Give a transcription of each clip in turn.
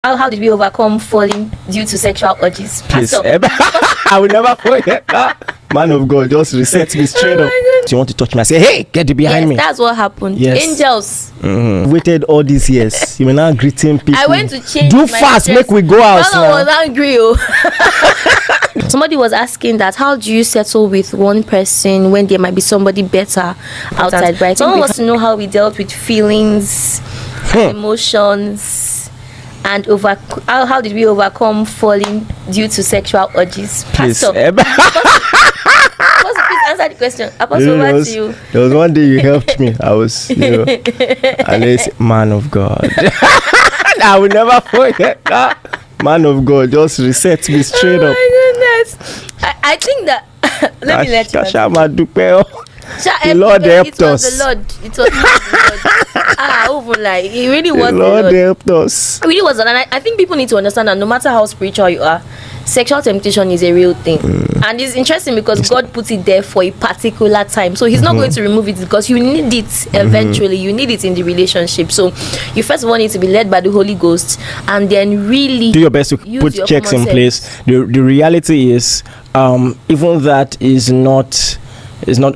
How did we overcome falling due to sexual urges? Please, Pastor. I will never forget that. Man of God, just reset me straight up. You want to touch me? I say, hey, get behind me. That's what happened. Yes. Angels. Waited all these years. You were now greeting people. I went to change. Do my fast, dress. make we go out. I was angry. Somebody was asking that how do you settle with one person when there might be somebody better outside, right? Someone wants to know how we dealt with feelings, emotions, and how did we overcome falling due to sexual urges? Please, Pastor, please answer the question. Apostle, over to you. There was one day you helped me. I was, and they say, man of God. I will never forget that. Man of God, just reset me straight up. Oh my goodness. I think that let me let you The Lord helped us. It was the Lord. It was not the Lord. Like it really was the Lord helped us. It really was, and I think people need to understand that no matter how spiritual you are, sexual temptation is a real thing. And it's interesting because God put it there for a particular time, so He's not going to remove it because you need it eventually. You need it in the relationship. So you first of all need to be led by the Holy Ghost, and then really do your best to put checks in place. The reality is, even that is not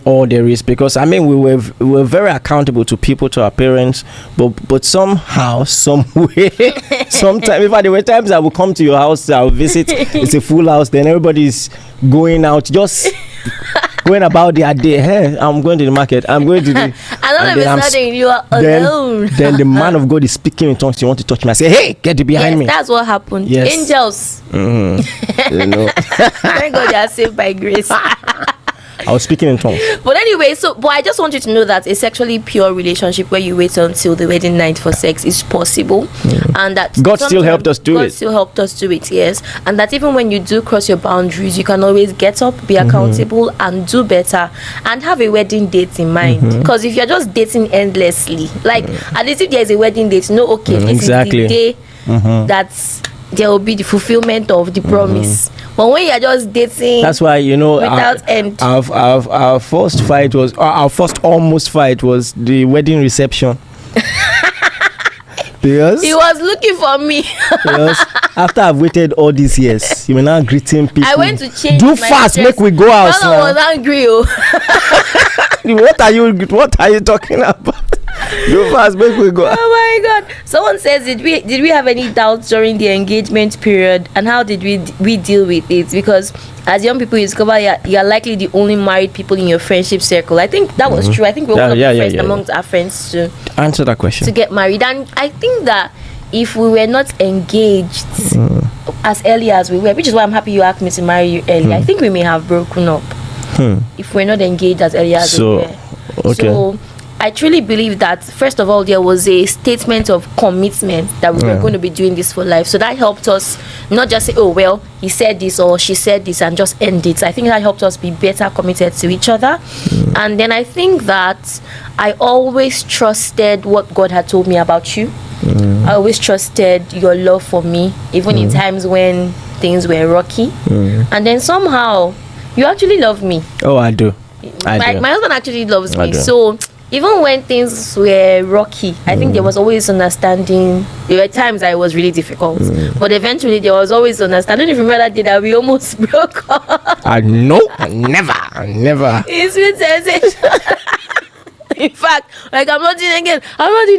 all there is, because I mean we were very accountable to people, to our parents, but somehow, some way, sometimes, in fact, there were times I would come to your house, I'll visit, it's a full house, then everybody's going out, just going about their day. Hey, I'm going to the market, I'm going to the and all of a sudden you are alone. Then the man of God is speaking in tongues. You want to touch me? I say, hey, get behind me. That's what happened. Yes. Angels. You know. Thank God they are saved by grace. I was speaking in tongues. But anyway, but I just want you to know that a sexually pure relationship where you wait until the wedding night for sex is possible, and that God still helped us do it. God still helped us do it, yes. And that even when you do cross your boundaries, you can always get up, be accountable, and do better, and have a wedding date in mind. Because if you're just dating endlessly, like at least if there is a wedding date, this is the day that there will be the fulfillment of the promise. But when you're just dating, that's why without end. Our first fight was our first almost fight was the wedding reception. Because he was looking for me. Because after I've waited all these years, you were now greeting people. I went to change. Do fast, make we go out. I was angry. What are you talking about? Do fast, make we go. Oh my God! Someone says, did we have any doubts during the engagement period, and how did we deal with it? Because as young people, you discover you're likely the only married people in your friendship circle. I think that was true. I think we're one of the first amongst our friends to answer that question, to get married. And I think that if we were not engaged as early as we were, which is why I'm happy you asked me to marry you early, I think we may have broken up if we're not engaged as early as we were. Okay. So I truly believe that first of all there was a statement of commitment that we were going to be doing this for life. So that helped us not just say, oh well, he said this or she said this and just end it. I think that helped us be better committed to each other. And then I think that I always trusted what God had told me about you. I always trusted your love for me, even in times when things were rocky. And then somehow you actually love me. Oh, I do. My husband actually loves me. So even when things were rocky, I think there was always understanding. There were times that it was really difficult, but eventually there was always understanding. I don't remember that day that we almost broke up. I know, never. It's been sensation. In fact, like I'm not doing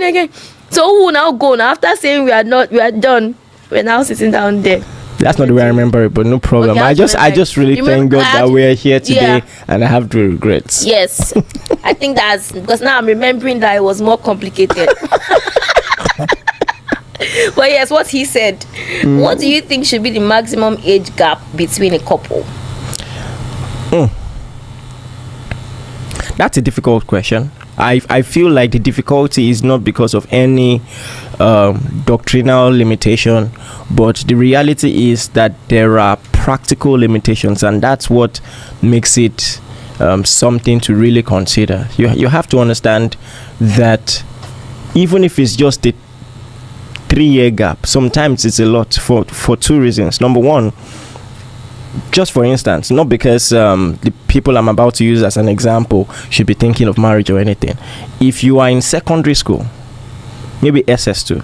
again. So who will now go now after saying we are done? We're now sitting down there. That's not the way I remember it, but no problem. Okay, I just really thank God that we're here today, and I have no regrets. Yes, I think that's because now I'm remembering that it was more complicated. But yes, what he said. What do you think should be the maximum age gap between a couple? That's a difficult question. I feel like the difficulty is not because of any doctrinal limitation, but the reality is that there are practical limitations, and that's what makes it something to really consider. You have to understand that even if it's just a 3-year gap, sometimes it's a lot for two reasons. Number one, just for instance, not because the people I'm about to use as an example should be thinking of marriage or anything. If you are in secondary school, maybe SS2,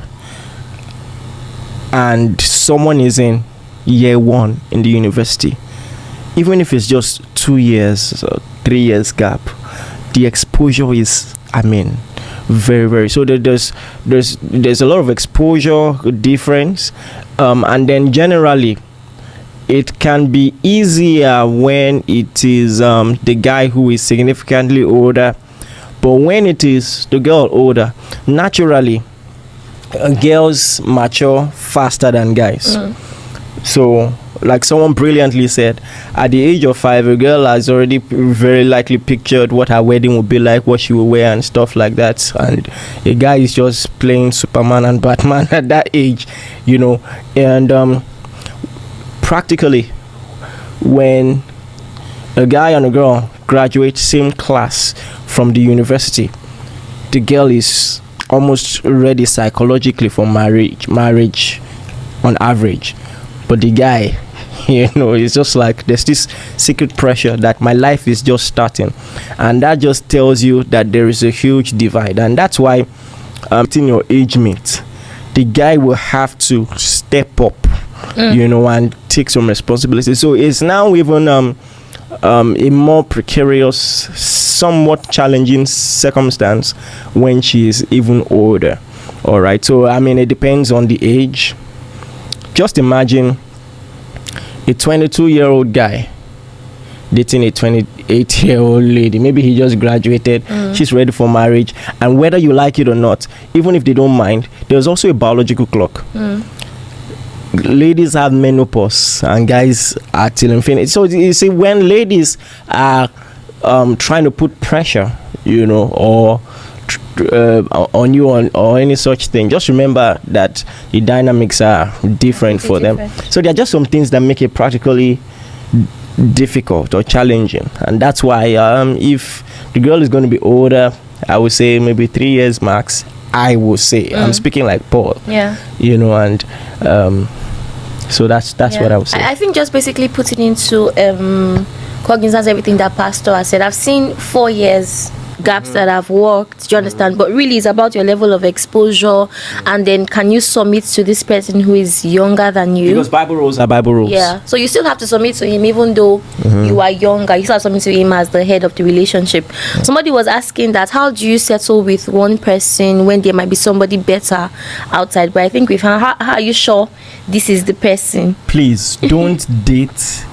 and someone is in year 1 in the university, even if it's just 2 years or 3 years gap, the exposure is, very, very. So there's a lot of exposure difference, and then generally it can be easier when it is the guy who is significantly older, but when it is the girl older, naturally girls mature faster than guys. So like someone brilliantly said, at the age of 5, a girl has already very likely pictured what her wedding would be like, what she will wear and stuff like that, and a guy is just playing Superman and Batman at that age, and practically when a guy and a girl graduate same class from the university, the girl is almost ready psychologically for marriage on average, but the guy, it's just like there's this secret pressure that my life is just starting, and that just tells you that there is a huge divide. And that's why in your age mate, the guy will have to step up, and take some responsibility. So it's now even a more precarious, somewhat challenging circumstance when she is even older. All right, so it depends on the age. Just imagine a 22-year-old guy dating a 28-year-old lady. Maybe he just graduated, she's ready for marriage, and whether you like it or not, even if they don't mind, there's also a biological clock. Ladies have menopause and guys are till infinity. So you see, when ladies are trying to put pressure, or on you or any such thing, just remember that the dynamics are different for them. So there are just some things that make it practically difficult or challenging, and that's why if the girl is going to be older, I would say maybe 3 years max. I would say I'm speaking like Paul, and so that's what I would say. I think just basically putting into cognizance everything that Pastor has said. I've seen 4 years gaps that have worked, do you understand? But really it's about your level of exposure, and then can you submit to this person who is younger than you, because Bible rules are Bible rules. So you still have to submit to him even though you are younger. You still have to submit to him as the head of the relationship. Somebody was asking that, how do you settle with one person when there might be somebody better outside? But I think we've how are you sure this is the person? Please don't date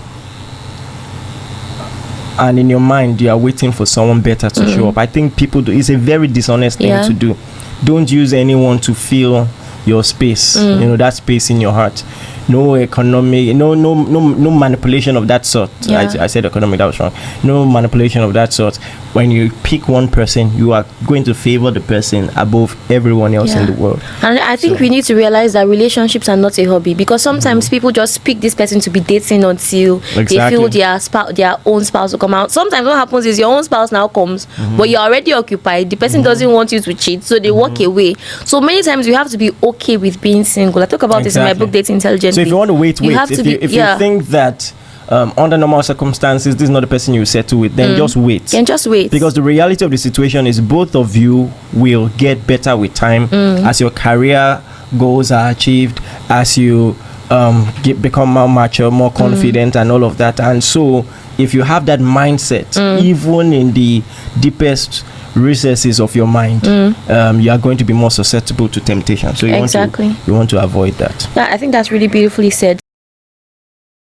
and in your mind you are waiting for someone better to show up. I think people do. It's a very dishonest thing to do. Don't use anyone to fill your space, that space in your heart. No economic, no manipulation of that sort. I said economic, that was wrong. No manipulation of that sort. When you pick one person, you are going to favor the person above everyone else in the world. And I think we need to realize that relationships are not a hobby, because sometimes people just pick this person to be dating until they feel their own spouse will come out. Sometimes what happens is your own spouse now comes, but you're already occupied. The person doesn't want you to cheat, so they walk away. So many times you have to be okay with being single. I talk about this in my book, Dating Intelligently. So if you want to wait. If you think that under normal circumstances this is not the person you settle with, then just wait. Because the reality of the situation is both of you will get better with time as your career goals are achieved, as you become more mature, more confident, and all of that. And so if you have that mindset, even in the deepest recesses of your mind, you are going to be more susceptible to temptation. So you want to avoid that. I think that's really beautifully said.